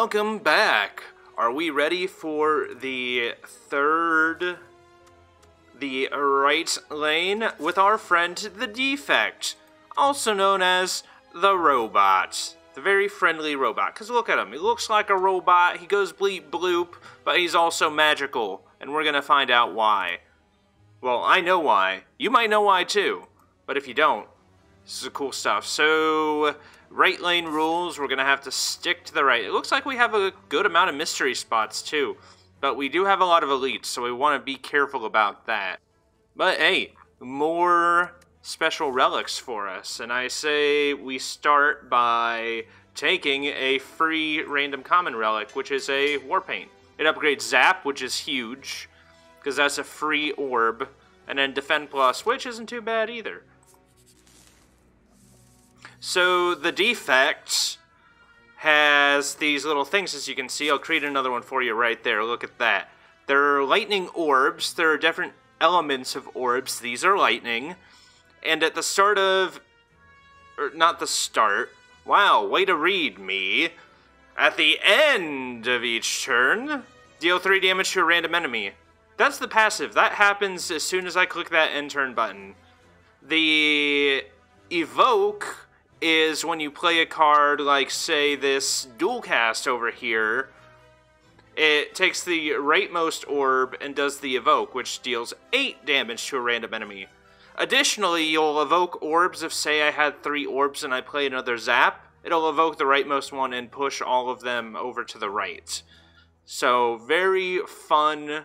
welcome back. Are we ready for the right lane with our friend the Defect, also known as the robot? The very friendly robot, because look at him. He looks like a robot, he goes bleep bloop, but he's also magical, and we're gonna find out why. Well, I know why. You might know why too, but if you don't, this is cool stuff. So, right lane rules, we're going to have to stick to the right. It looks like we have a good amount of mystery spots too, but we do have a lot of elites, so we want to be careful about that. But hey, more special relics for us, and I say we start by taking a free random common relic, which is a Warpaint. It upgrades Zap, which is huge, because that's a free orb, and then Defend Plus, which isn't too bad either. So the Defect has these little things, as you can see. I'll create another one for you right there. Look at that. There are lightning orbs. There are different elements of orbs. These are lightning. And at the start of... or not the start. Wow, way to read me. At the end of each turn, deal 3 damage to a random enemy. That's the passive. That happens as soon as I click that end turn button. The evoke is when you play a card like, say, this dual cast over here. It takes the rightmost orb and does the evoke, which deals 8 damage to a random enemy. Additionally, you'll evoke orbs if, say, I had 3 orbs and I play another zap. It'll evoke the rightmost one and push all of them over to the right. So, very fun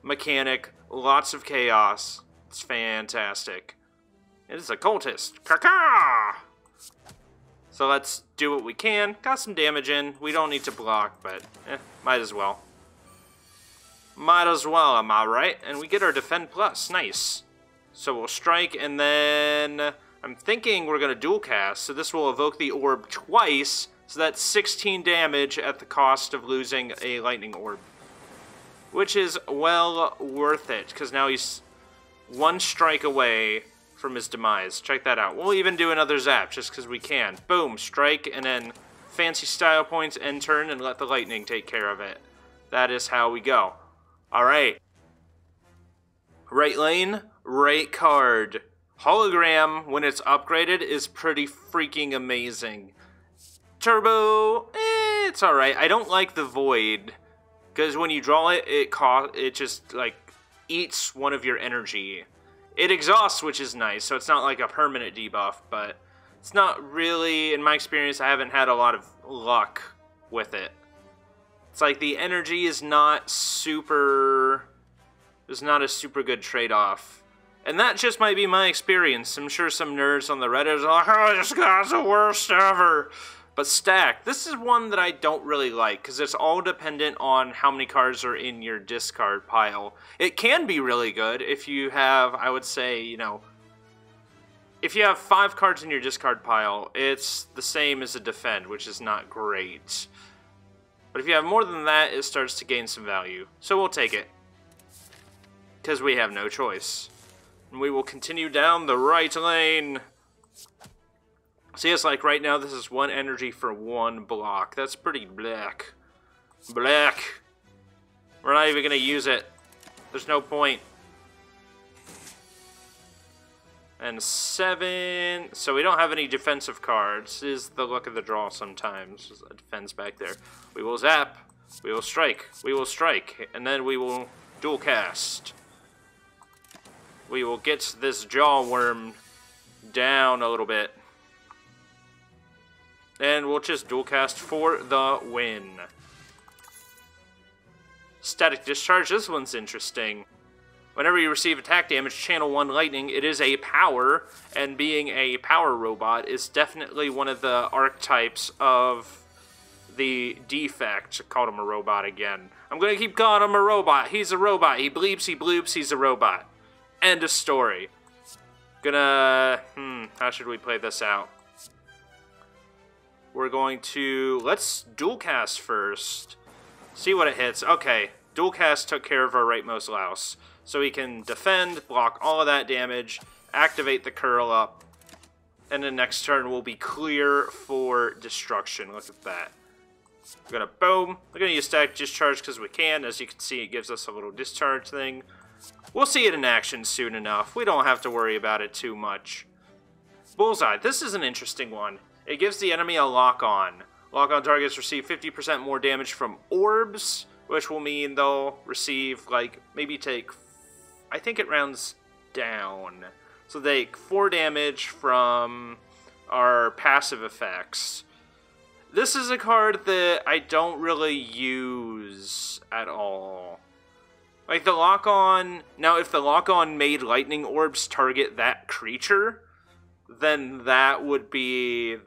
mechanic, lots of chaos. It's fantastic. It is a cultist. Caca! So let's do what we can. Got some damage in. We don't need to block, but might as well. Might as well, am I right? And we get our Defend Plus. Nice. So we'll strike, and then I'm thinking we're going to dual cast, so this will evoke the orb twice, so that's 16 damage at the cost of losing a lightning orb. Which is well worth it, because now he's 1 strike away from his demise. Check that out. We'll even do another zap just because we can. Boom, strike, and then fancy style points, end turn, and let the lightning take care of it. That is how we go. Alright. Right lane, right card. Hologram, when it's upgraded, is pretty freaking amazing. Turbo, it's alright. I don't like the Void, because when you draw it, it just, like, eats one of your energy. It exhausts, which is nice, so it's not like a permanent debuff, but it's not really, in my experience, I haven't had a lot of luck with it. It's like the energy is not super... there's not a super good trade-off. And that just might be my experience. I'm sure some nerds on the Reddit are like, oh, this guy's the worst ever. But Stack, this is one that I don't really like, because it's all dependent on how many cards are in your discard pile. It can be really good if you have, I would say, you know, if you have 5 cards in your discard pile, it's the same as a Defend, which is not great. But if you have more than that, it starts to gain some value. So we'll take it, because we have no choice. And we will continue down the right lane. See, it's like right now, this is 1 energy for 1 block. That's pretty black. Black. We're not even going to use it. There's no point. And 7. So we don't have any defensive cards. This is the luck of the draw sometimes. There's a defense back there. We will zap. We will strike. We will strike. And then we will dual cast. We will get this jaw worm down a little bit. And we'll just dual cast for the win. Static Discharge, this one's interesting. Whenever you receive attack damage, channel 1 lightning, it is a power, and being a power robot is definitely one of the archetypes of the Defect. Called him a robot again. I'm gonna keep calling him a robot. He's a robot. He bleeps, he bloops, he's a robot. End of story. How should we play this out? We're going to, let's dual cast first. See what it hits. Okay, dual cast took care of our rightmost louse. So we can defend, block all of that damage, activate the curl up, and the next turn will be clear for destruction. Look at that. We're gonna boom. We're gonna use static discharge because we can. As you can see, it gives us a little discharge thing. We'll see it in action soon enough. We don't have to worry about it too much. Bullseye. This is an interesting one. It gives the enemy a lock-on. Lock-on targets receive 50% more damage from orbs, which will mean they'll receive, like, maybe take... I think it rounds down. So they take 4 damage from our passive effects. This is a card that I don't really use at all. Like, the lock-on... Now, if the lock-on made lightning orbs target that creature, then that would be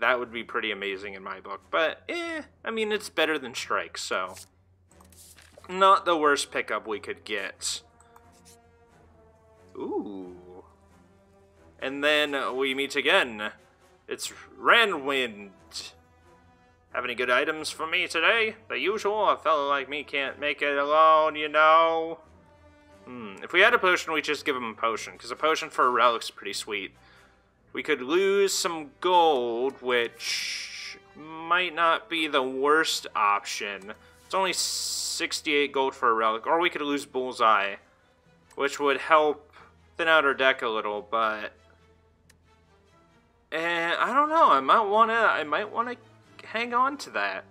pretty amazing in my book. But, I mean, it's better than strike, so... Not the worst pickup we could get. Ooh. And then we meet again. It's Randwind. Have any good items for me today? The usual, a fellow like me can't make it alone, you know. If we had a potion, we'd just give him a potion, because a potion for a relic's pretty sweet. We could lose some gold, which might not be the worst option. It's only 68 gold for a relic, or we could lose Bullseye, which would help thin out our deck a little, but... I don't know, I might wanna hang on to that.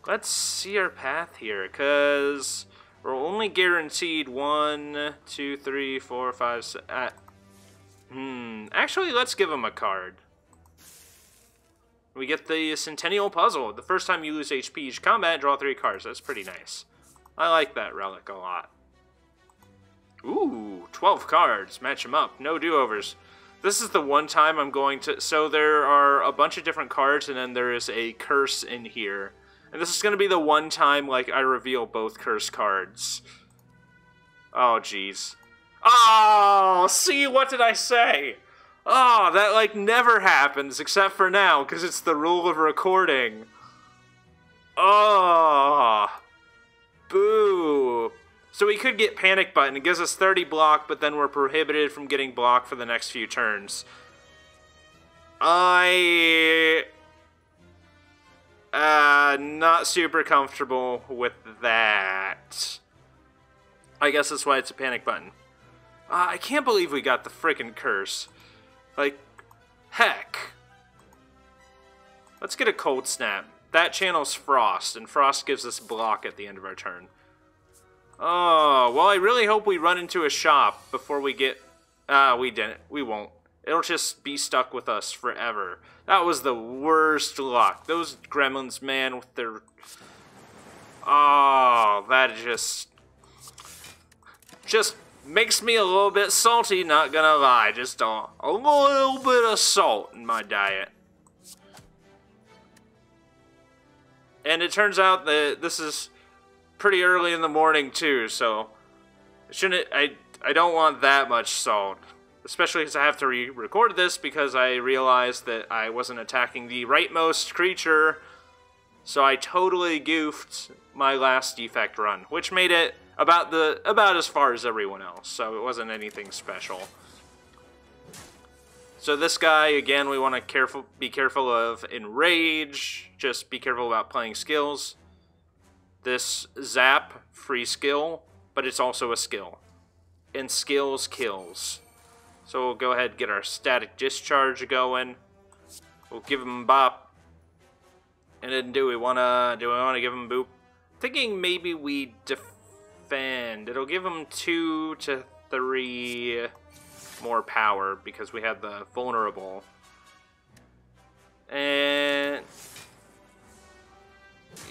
Let's see our path here, because we're only guaranteed 1, 2, 3, 4, 5, 6... Actually, let's give him a card. We get the Centennial Puzzle. The first time you lose HP each combat, draw 3 cards. That's pretty nice. I like that relic a lot. Ooh, 12 cards. Match them up. No do-overs. This is the one time I'm going to... So there are a bunch of different cards, and then there is a curse in here. And this is going to be the one time, like, I reveal both curse cards. Oh, jeez. Oh, see, what did I say? Oh, that, like, never happens, except for now, because it's the rule of recording. Oh. Boo. So we could get Panic Button. It gives us 30 block, but then we're prohibited from getting block for the next few turns. Not super comfortable with that. I guess that's why it's a Panic Button. I can't believe we got the frickin' curse. Like, heck. Let's get a Cold Snap. That channels Frost, and Frost gives us block at the end of our turn. Oh, well, I really hope we run into a shop before we get... we didn't. We won't. It'll just be stuck with us forever. That was the worst luck. Those gremlins, man, with their... Oh, that just makes me a little bit salty, not gonna lie. Just a little bit of salt in my diet. And it turns out that this is pretty early in the morning too, so I don't want that much salt. Especially because I have to re-record this because I realized that I wasn't attacking the rightmost creature. So I totally goofed my last defect run, which made it about as far as everyone else, so it wasn't anything special. So this guy, again, we want to be careful of Enrage. Just be careful about playing skills. This Zap, free skill, but it's also a skill. And skills kills. So we'll go ahead and get our static discharge going. We'll give him Bop. And then do we want to give him Boop? Thinking maybe we defend. It'll give him 2 to 3 more power because we have the vulnerable. And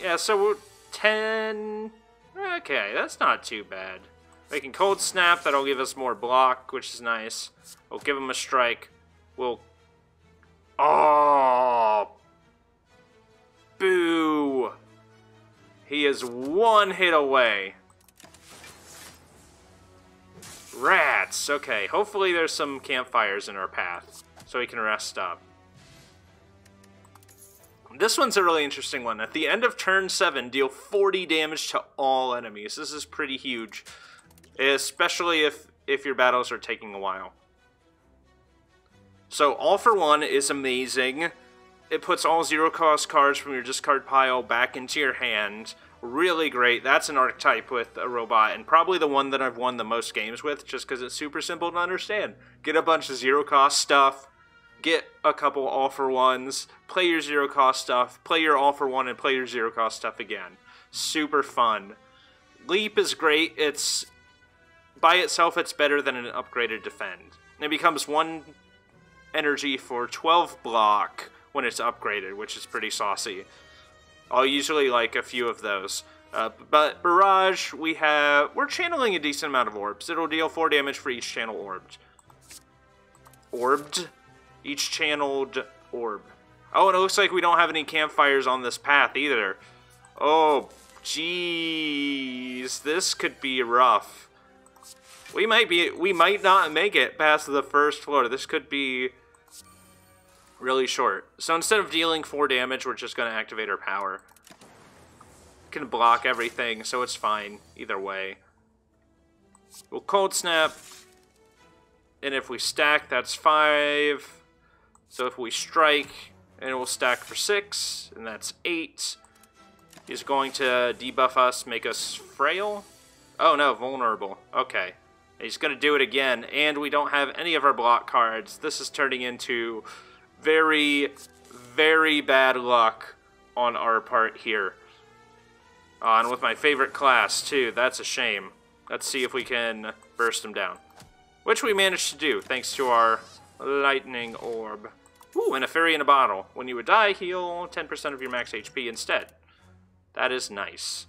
yeah, so we're 10. Okay, that's not too bad. We can Cold Snap, that'll give us more block, which is nice. We'll give him a strike. We'll... Oh! Boo! He is 1 hit away. Rats! Okay, hopefully there's some campfires in our path, so we can rest up. This one's a really interesting one. At the end of turn 7, deal 40 damage to all enemies. This is pretty huge. Especially if your battles are taking a while. So All for One is amazing. It puts all 0-cost cards from your discard pile back into your hand. Really great. That's an archetype with a robot, and probably the one that I've won the most games with, just because it's super simple to understand. Get a bunch of 0-cost stuff, get a couple all-for-ones, play your 0-cost stuff, play your all-for-one, and play your 0-cost stuff again. Super fun. Leap is great. It's, by itself, it's better than an upgraded Defend. It becomes 1 energy for 12 block when it's upgraded, which is pretty saucy. I'll usually like a few of those. But Barrage, we're channeling a decent amount of orbs. It'll deal 4 damage for each channel orbed. Orbed? Each channeled orb. Oh, and it looks like we don't have any campfires on this path either. Oh, jeez. This could be rough. We might not make it past the first floor. This could be really short. So instead of dealing 4 damage, we're just going to activate our power. Can block everything, so it's fine either way. We'll Cold Snap, and if we stack, that's 5. So if we strike, and it will stack for 6, and that's 8. He's going to debuff us, make us frail. Oh no, vulnerable. Okay. He's going to do it again, and we don't have any of our block cards. This is turning into very, very bad luck on our part here. And with my favorite class, too. That's a shame. Let's see if we can burst him down. Which we managed to do, thanks to our lightning orb. Ooh, and a fairy in a bottle. When you would die, heal 10% of your max HP instead. That is nice.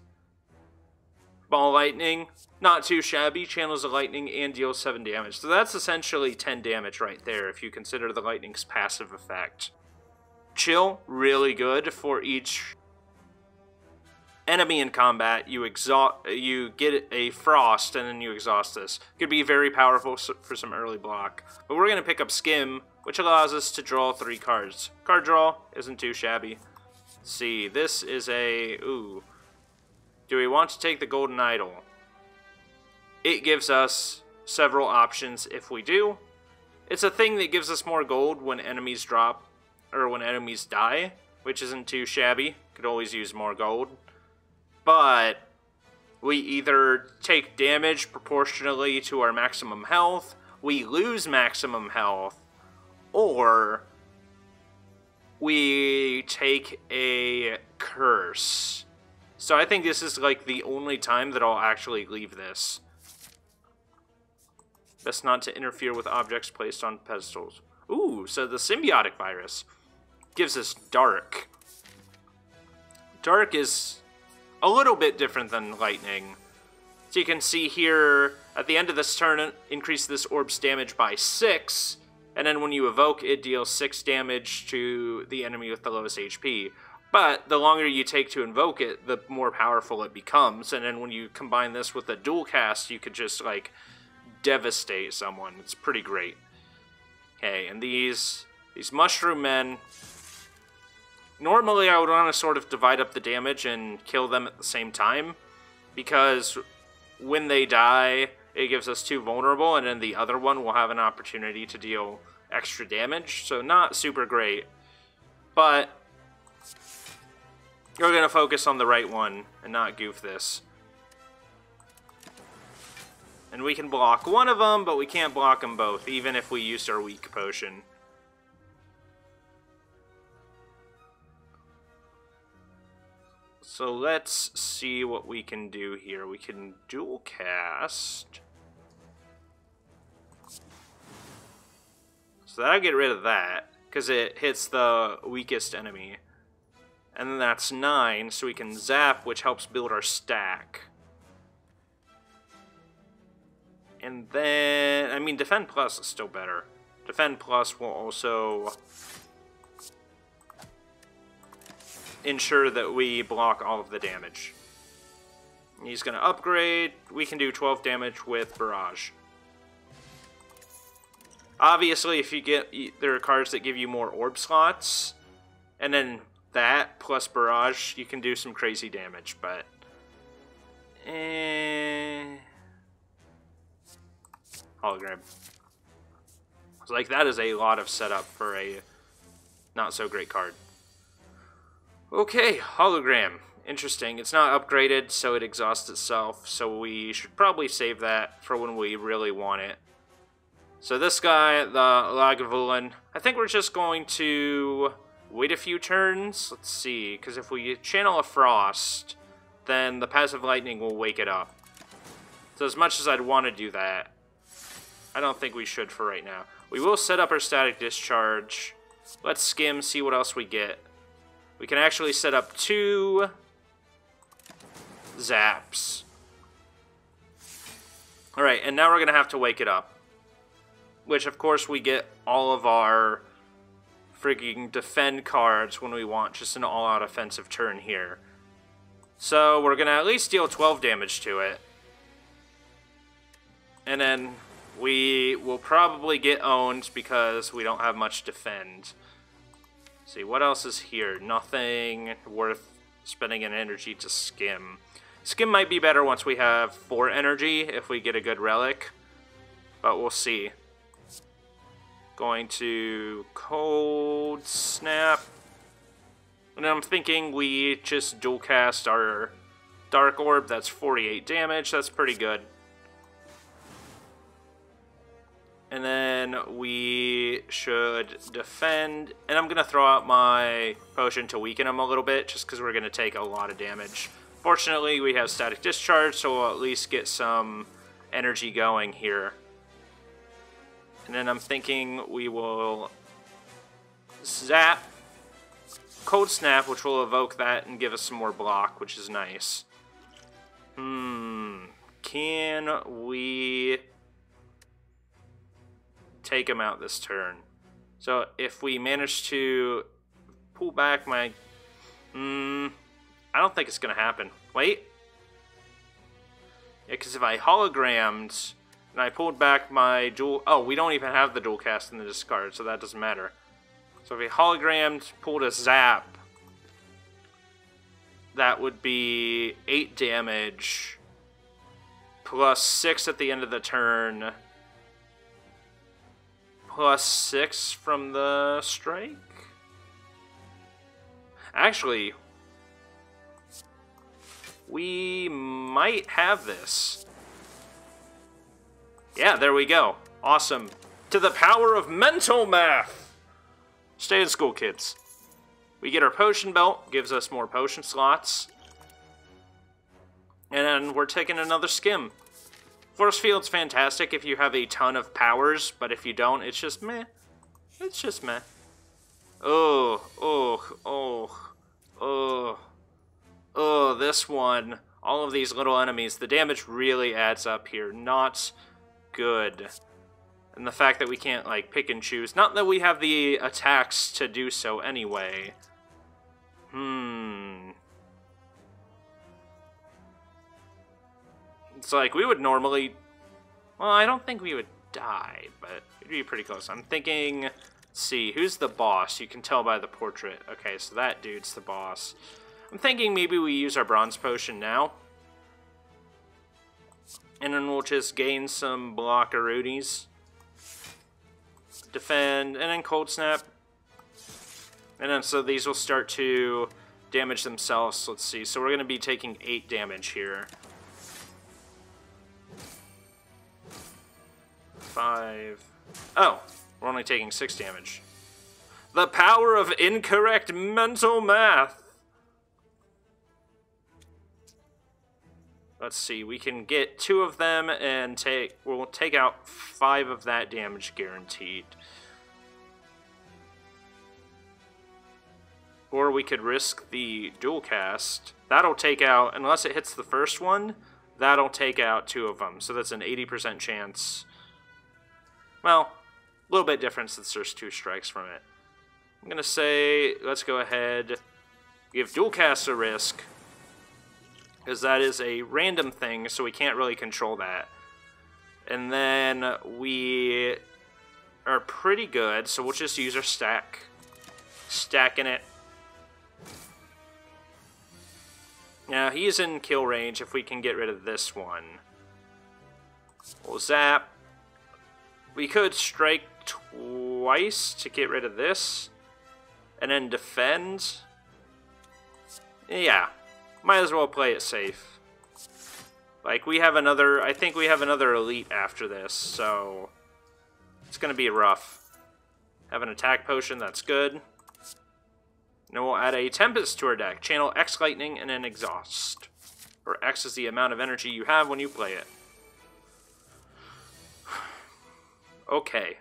Ball Lightning, not too shabby, channels the lightning and deals 7 damage. So that's essentially 10 damage right there if you consider the lightning's passive effect. Chill, really good for each enemy in combat. You get a frost and then you exhaust this. Could be very powerful for some early block. But we're going to pick up Skim, which allows us to draw 3 cards. Card draw isn't too shabby. Let's see, this is a... ooh. Do we want to take the Golden Idol? It gives us several options if we do. It's a thing that gives us more gold when enemies drop, or when enemies die, which isn't too shabby. Could always use more gold. But we either take damage proportionally to our maximum health, we lose maximum health, or we take a curse. So I think this is like the only time that I'll actually leave this. Best not to interfere with objects placed on pedestals. Ooh, so the symbiotic virus gives us Dark. Dark is a little bit different than lightning. So you can see here, at the end of this turn, increase this orb's damage by 6, and then when you evoke, it deals 6 damage to the enemy with the lowest HP. But the longer you take to invoke it, the more powerful it becomes, and then when you combine this with a dual cast, you could just, like, devastate someone. It's pretty great. Okay, and these mushroom men, normally I would want to sort of divide up the damage and kill them at the same time, because when they die, it gives us 2 vulnerable, and then the other one will have an opportunity to deal extra damage, so not super great. But we're going to focus on the right one and not goof this. And we can block one of them, but we can't block them both, even if we used our weak potion. So let's see what we can do here. We can dual cast. So that'll get rid of that, because it hits the weakest enemy. And then that's 9, so we can zap, which helps build our stack. And then, I mean, Defend Plus is still better. Defend Plus will also ensure that we block all of the damage. He's going to upgrade. We can do 12 damage with Barrage. Obviously, if you get, there are cards that give you more orb slots, and then that plus Barrage, you can do some crazy damage, but hologram. So, like, that is a lot of setup for a not so great card. Okay, hologram. Interesting. It's not upgraded, so it exhausts itself, so we should probably save that for when we really want it. So this guy, the Lagavulin, I think we're just going to wait a few turns. Let's see, because if we channel a Frost, then the passive lightning will wake it up. So as much as I'd want to do that, I don't think we should for right now. We will set up our static discharge. Let's skim, see what else we get. We can actually set up 2 zaps. Alright, and now we're going to have to wake it up. Which, of course, we get all of our freaking defend cards when we want just an all-out offensive turn here. So we're going to at least deal 12 damage to it. And then we will probably get owned because we don't have much defend. Let's see, what else is here? Nothing worth spending an energy to skim. Skim might be better once we have 4 energy if we get a good relic. But we'll see. Going to Cold Snap. And I'm thinking we just dual cast our Dark Orb. That's 48 damage. That's pretty good. And then we should defend. And I'm going to throw out my potion to weaken him a little bit, just because we're going to take a lot of damage. Fortunately, we have static discharge, so we'll at least get some energy going here. And then I'm thinking we will zap Cold Snap, which will evoke that and give us some more block, which is nice. Can we take him out this turn? So if we manage to pull back my... I don't think it's going to happen. Wait. Yeah, because if I hologrammed... and I pulled back my dual... oh, we don't even have the dual cast in the discard, so that doesn't matter. So if we hologrammed, pulled a zap, that would be 8 damage, plus 6 at the end of the turn, plus 6 from the strike? Actually, we might have this. Yeah, there we go. Awesome. To the power of mental math! Stay in school, kids. We get our potion belt, gives us more potion slots. And then we're taking another skim. Force Field's fantastic if you have a ton of powers, but if you don't, it's just meh. It's just meh. Oh, this one. All of these little enemies, the damage really adds up here. Not good. And the fact that we can't, like, pick and choose. Not that we have the attacks to do so anyway. It's like, we would normally... well, I don't think we would die, but it'd be pretty close. I'm thinking... let's see, who's the boss? You can tell by the portrait. Okay, so that dude's the boss. I'm thinking maybe we use our bronze potion now. And then we'll just gain some blockaroonies. Defend, and then cold snap. And then so these will start to damage themselves. Let's see, so we're going to be taking 8 damage here. 5. Oh, we're only taking 6 damage. The power of incorrect mental math. Let's see, we can get 2 of them and we'll take out 5 of that damage guaranteed. Or we could risk the dual cast. That'll take out, unless it hits the first one, that'll take out 2 of them. So that's an 80% chance. Well, a little bit different since there's 2 strikes from it. I'm going to say, let's go ahead, give dual cast a risk. Because that is a random thing, so we can't really control that. And then we are pretty good, so we'll just use our stack. Stacking it. Now, he's in kill range if we can get rid of this one. We'll zap. We could strike twice to get rid of this. And then defend. Yeah, might as well play it safe. Like, we have another, I think we have another elite after this, so it's gonna be rough. Have an attack potion, that's good. Then we'll add a Tempest to our deck. Channel X Lightning and an Exhaust. Where X is the amount of energy you have when you play it. Okay.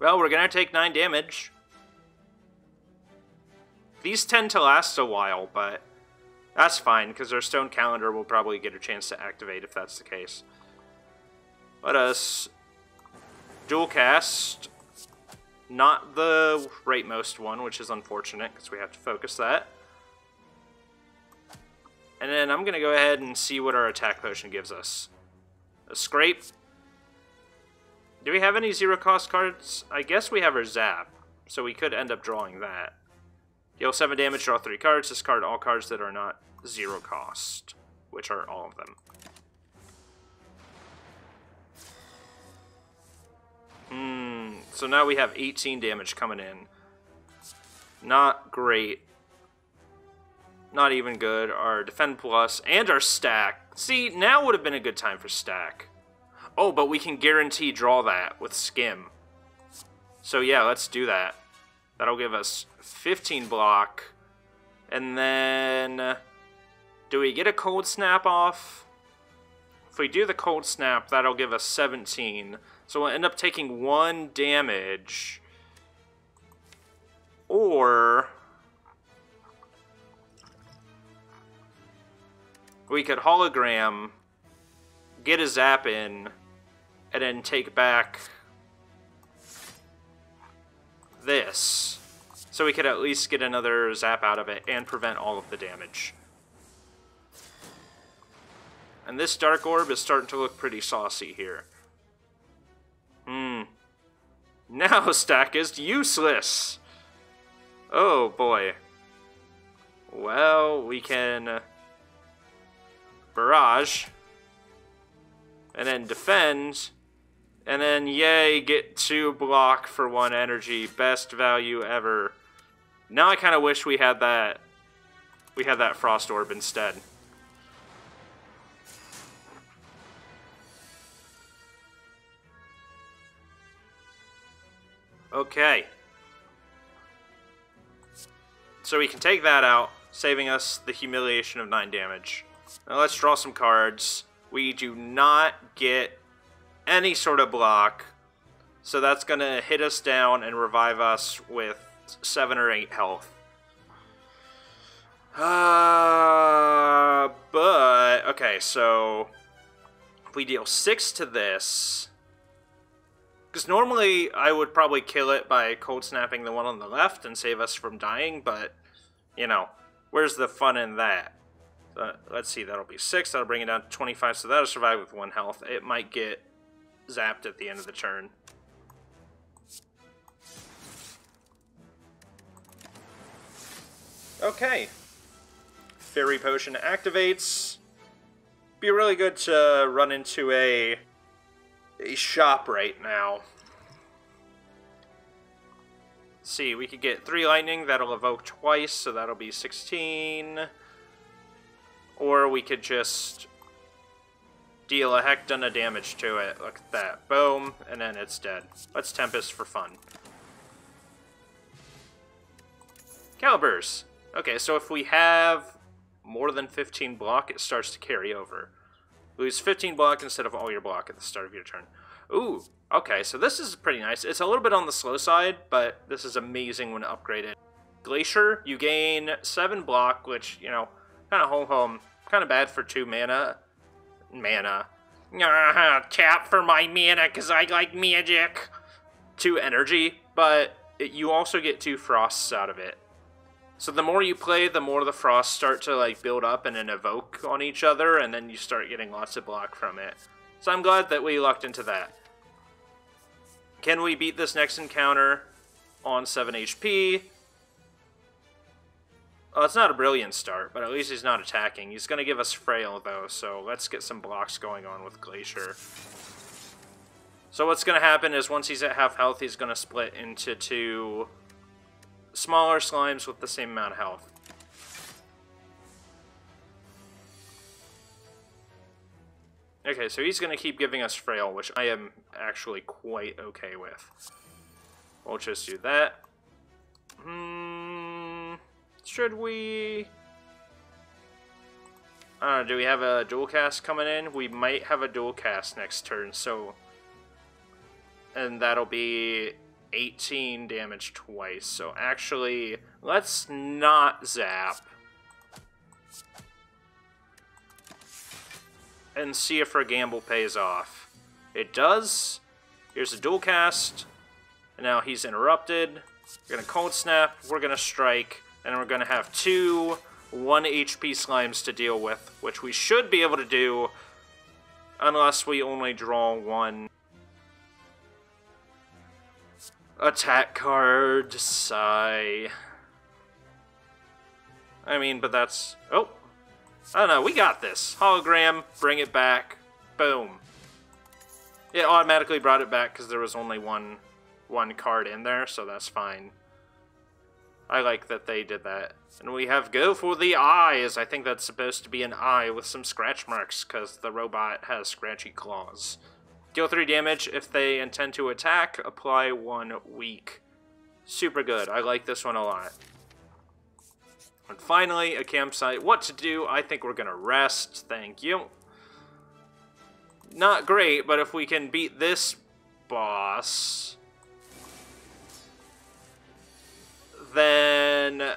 Well, we're gonna take 9 damage. These tend to last a while, but that's fine, because our Stone Calendar will probably get a chance to activate if that's the case. Let us dual cast. Not the rightmost one, which is unfortunate, because we have to focus that. And then I'm going to go ahead and see what our attack potion gives us. A Scrape. Do we have any zero-cost cards? I guess we have our Zap, so we could end up drawing that. Deal 7 damage, draw 3 cards. Discard all cards that are not zero cost, which are all of them. So now we have 18 damage coming in. Not great. Not even good. Our Defend Plus and our Stack. See, now would have been a good time for Stack. Oh, but we can guarantee draw that with Skim. So yeah, let's do that. That'll give us 15 block. And then, do we get a Cold Snap off? If we do the Cold Snap, that'll give us 17. So we'll end up taking 1 damage. Or we could hologram, get a zap in, and then take back this. So we could at least get another zap out of it and prevent all of the damage. And this Dark Orb is starting to look pretty saucy here. Now Stack is useless! Oh boy. Well, we can Barrage, and then Defend, and then yay, get 2 block for 1 energy. Best value ever. Now I kind of wish we had that Frost Orb instead. Okay. So we can take that out, saving us the humiliation of 9 damage. Now let's draw some cards. We do not get any sort of block, so that's going to hit us down and revive us with 7 or 8 health. But, okay, so if we deal 6 to this, because normally I would probably kill it by cold snapping the one on the left and save us from dying, but, you know, where's the fun in that? Let's see, that'll be 6, that'll bring it down to 25, so that'll survive with 1 health. It might get zapped at the end of the turn. Okay. Fairy Potion activates. Be really good to run into a shop right now. Let's see, we could get 3 lightning, that'll evoke twice, so that'll be 16. Or we could just deal a heck ton of damage to it. Look at that. Boom, and then it's dead. Let's Tempest for fun. Calibers. Okay, so if we have more than 15 block, it starts to carry over. Lose 15 block instead of all your block at the start of your turn. Ooh, okay, so this is pretty nice. It's a little bit on the slow side, but this is amazing when upgraded. Glacier, you gain 7 block, which, you know, kind of home, kind of bad for 2 mana. Tap for my mana, because I like magic. 2 energy, but you also get 2 frosts out of it. So the more you play, the more the frosts start to like build up and then evoke on each other, and then you start getting lots of block from it. So I'm glad that we lucked into that. Can we beat this next encounter on 7 HP? Well, it's not a brilliant start, but at least he's not attacking. He's going to give us Frail, though, so let's get some blocks going on with Glacier. So what's going to happen is once he's at half health, he's going to split into 2 smaller slimes with the same amount of health. Okay, so he's going to keep giving us Frail, which I am actually quite okay with. We'll just do that. Should we... I don't know, do we have a dual cast coming in? We might have a dual cast next turn, so... And that'll be 18 damage twice. So actually, let's not zap. And see if our gamble pays off. It does. Here's a dual cast. And now he's interrupted. We're going to cold snap, we're going to strike, and we're going to have 2 1 HP slimes to deal with, which we should be able to do unless we only draw 1 attack card. Sigh. I mean, but that's... Oh! I don't know, we got this. Hologram, bring it back. Boom. It automatically brought it back because there was only one card in there, so that's fine. I like that they did that. And we have Go for the Eyes. I think that's supposed to be an eye with some scratch marks because the robot has scratchy claws. Deal 3 damage if they intend to attack. Apply 1 weak. Super good. I like this one a lot. And finally, a campsite. What to do? I think we're going to rest. Thank you. Not great, but if we can beat this boss... then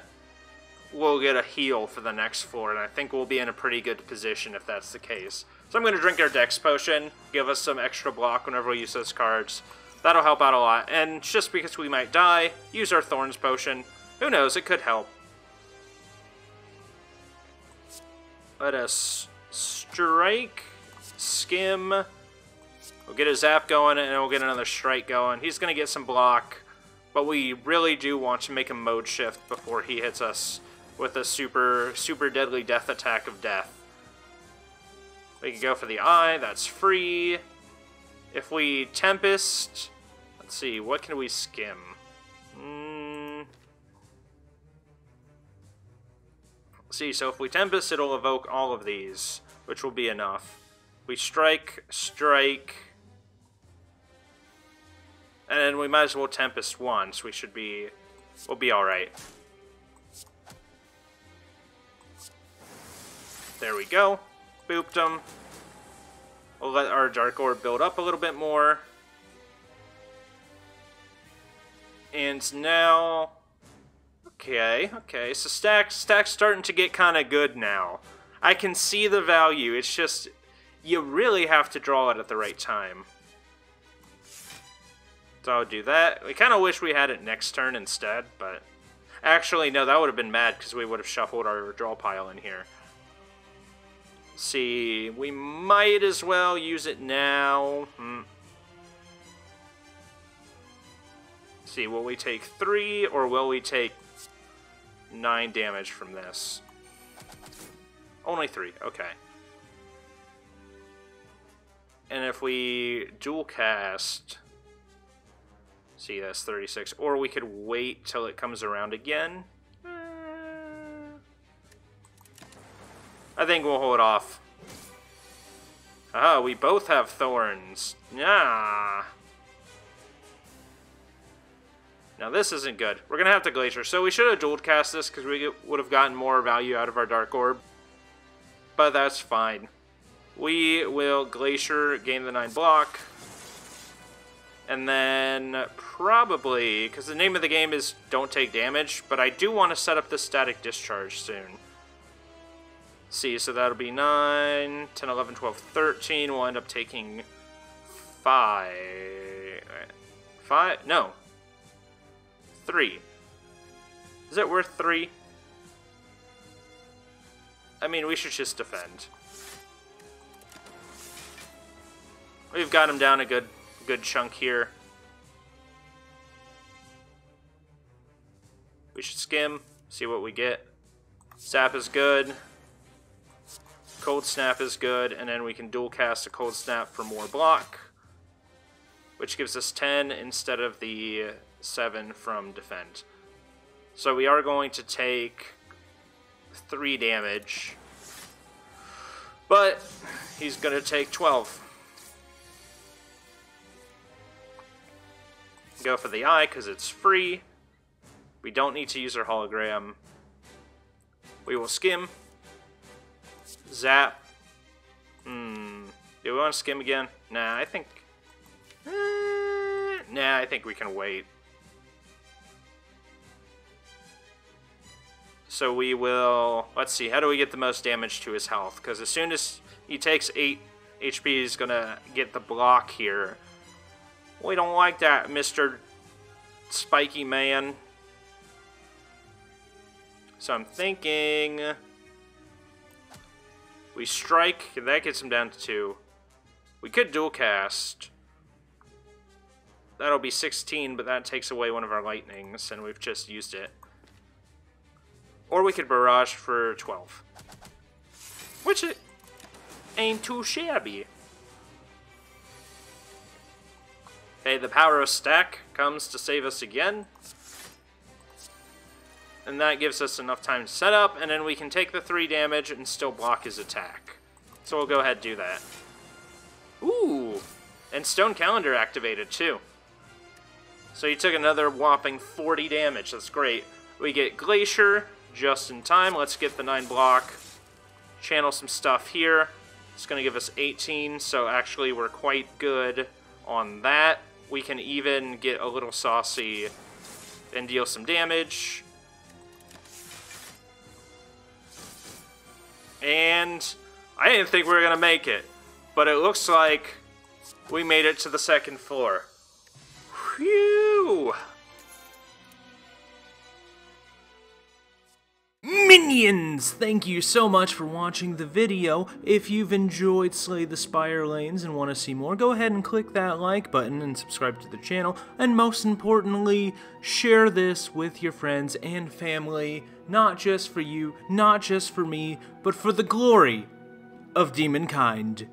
we'll get a heal for the next floor, and I think we'll be in a pretty good position if that's the case. So I'm going to drink our Dex Potion, give us some extra block whenever we use those cards. That'll help out a lot, and just because we might die, use our Thorns Potion. Who knows, it could help. Let us strike, skim, we'll get a zap going, and we'll get another strike going. He's going to get some block. But we really do want to make a mode shift before he hits us with a super deadly death attack of death. We can go for the eye, that's free. If we Tempest, let's see, what can we skim? Let's see, so if we Tempest, it'll evoke all of these, which will be enough. We strike, and then we might as well Tempest once. We'll be alright. There we go. Booped him. We'll let our Dark Orb build up a little bit more. And now... Okay, so Stack's starting to get kind of good now. I can see the value, it's just... You really have to draw it at the right time. So I'll do that. We kind of wish we had it next turn instead, but... Actually, no, that would have been mad, because we would have shuffled our draw pile in here. See, we might as well use it now. See, will we take 3, or will we take 9 damage from this? Only 3, okay. And if we dual cast... See, that's 36. Or we could wait till it comes around again. I think we'll hold off. Ah, we both have thorns. Nah. Now this isn't good. We're going to have to Glacier. So we should have dual cast this because we would have gotten more value out of our Dark Orb. But that's fine. We will Glacier, gain the 9 block. And then probably, because the name of the game is Don't Take Damage, but I do want to set up the Static Discharge soon. See, so that'll be 9, 10, 11, 12, 13. We'll end up taking 5. 5? No. 3. Is it worth 3? I mean, we should just defend. We've got him down a good chunk here. We should skim, see what we get. Zap is good. Cold Snap is good, and then we can dual cast a Cold Snap for more block, which gives us 10 instead of the 7 from Defend. So we are going to take 3 damage. But he's going to take 12. Go for the eye because it's free. We don't need to use our hologram. We will skim. Zap. Do we want to skim again? Nah, I think... Nah, I think we can wait. So we will... Let's see, how do we get the most damage to his health? Because as soon as he takes 8 HP, he's going to get the block here. We don't like that, Mr. Spiky Man. So I'm thinking... We strike, that gets him down to 2. We could dual cast. That'll be 16, but that takes away one of our lightnings, and we've just used it. Or we could barrage for 12. Which it ain't too shabby. Okay, the power of stack comes to save us again. And that gives us enough time to set up, and then we can take the 3 damage and still block his attack. So we'll go ahead and do that. Ooh! And Stone Calendar activated too. So he took another whopping 40 damage. That's great. We get Glacier just in time. Let's get the 9 block. Channel some stuff here. It's going to give us 18, so actually we're quite good on that. We can even get a little saucy and deal some damage. And I didn't think we were going to make it, but it looks like we made it to the 2nd floor. Whew! Minions! Thank you so much for watching the video. If you've enjoyed Slay the Spire Lanes and want to see more, go ahead and click that like button and subscribe to the channel. And most importantly, share this with your friends and family. Not just for you, not just for me, but for the glory of demonkind.